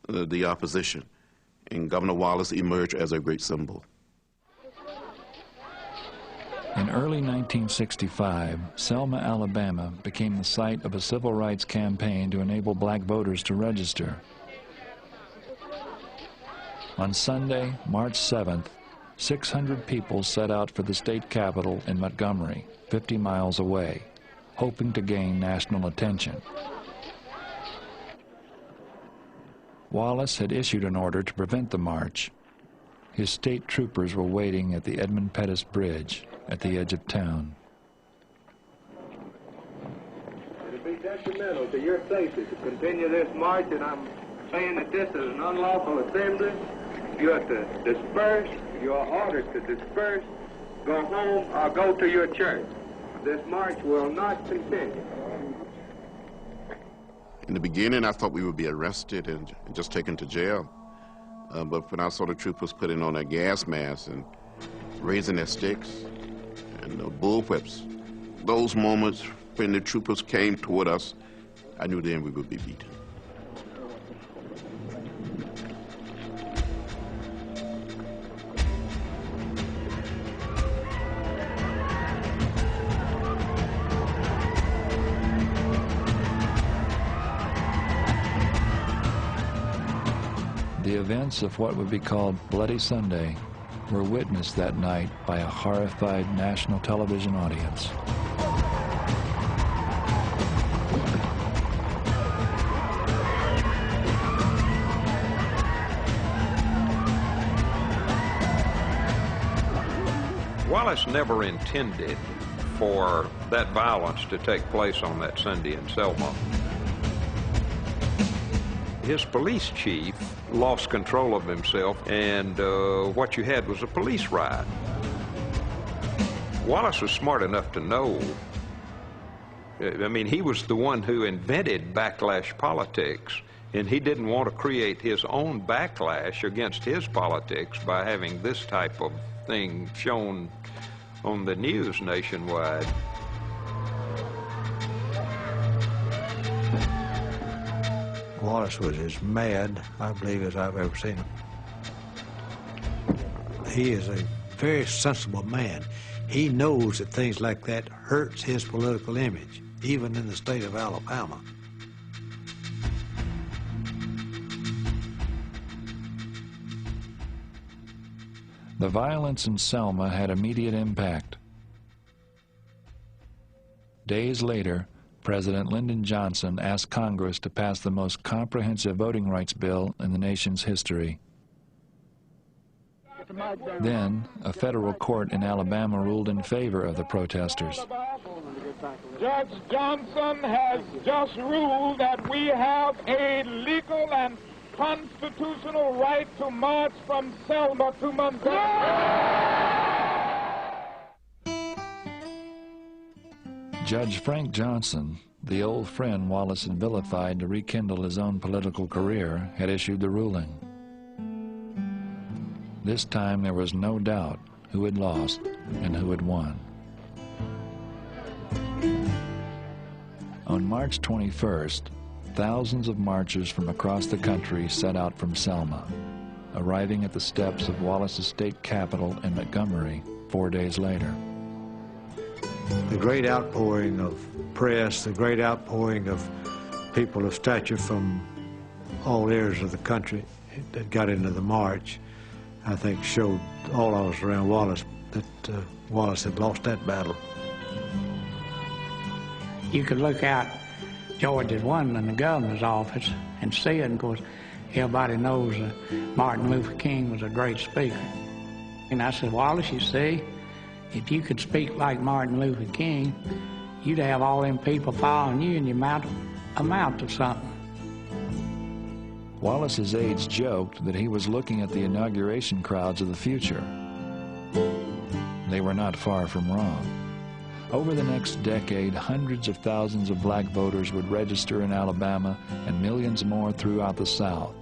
the opposition, and Governor Wallace emerged as a great symbol. In early 1965, Selma, Alabama became the site of a civil rights campaign to enable black voters to register. On Sunday, March 7th, 600 people set out for the state capitol in Montgomery, 50 miles away, hoping to gain national attention. Wallace had issued an order to prevent the march. His state troopers were waiting at the Edmund Pettus Bridge at the edge of town. It will be detrimental to your safety to continue this march, and I'm saying that this is an unlawful assembly. You have to disperse. You are ordered to disperse, go home, or go to your church. This march will not continue. In the beginning, I thought we would be arrested and just taken to jail. But when I saw the troopers putting on their gas masks and raising their sticks and the bullwhips, those moments when the troopers came toward us, I knew then we would be beaten. The events of what would be called Bloody Sunday were witnessed that night by a horrified national television audience. Wallace never intended for that violence to take place on that Sunday in Selma. His police chief lost control of himself, and what you had was a police riot. Wallace was smart enough to know, I mean, he was the one who invented backlash politics, and he didn't want to create his own backlash against his politics by having this type of thing shown on the news nationwide. Wallace was as mad, I believe, as I've ever seen him. He is a very sensible man. He knows that things like that hurts his political image, even in the state of Alabama. The violence in Selma had immediate impact. Days later, President Lyndon Johnson asked Congress to pass the most comprehensive voting rights bill in the nation's history. Then, a federal court in Alabama ruled in favor of the protesters. Judge Johnson has just ruled that we have a legal and constitutional right to march from Selma to Montgomery. Judge Frank Johnson, the old friend Wallace had vilified to rekindle his own political career, had issued the ruling. This time there was no doubt who had lost and who had won. On March 21st, thousands of marchers from across the country set out from Selma, arriving at the steps of Wallace's state capitol in Montgomery 4 days later. The great outpouring of press, the great outpouring of people of stature from all areas of the country that got into the march, I think showed all of us around Wallace that Wallace had lost that battle. You could look out George had won in the governor's office and see it. And of course, everybody knows Martin Luther King was a great speaker. And I said, Wallace, you see, if you could speak like Martin Luther King, you'd have all them people following you and you might amount to something. Wallace's aides joked that he was looking at the inauguration crowds of the future. They were not far from wrong. Over the next decade, hundreds of thousands of black voters would register in Alabama and millions more throughout the South.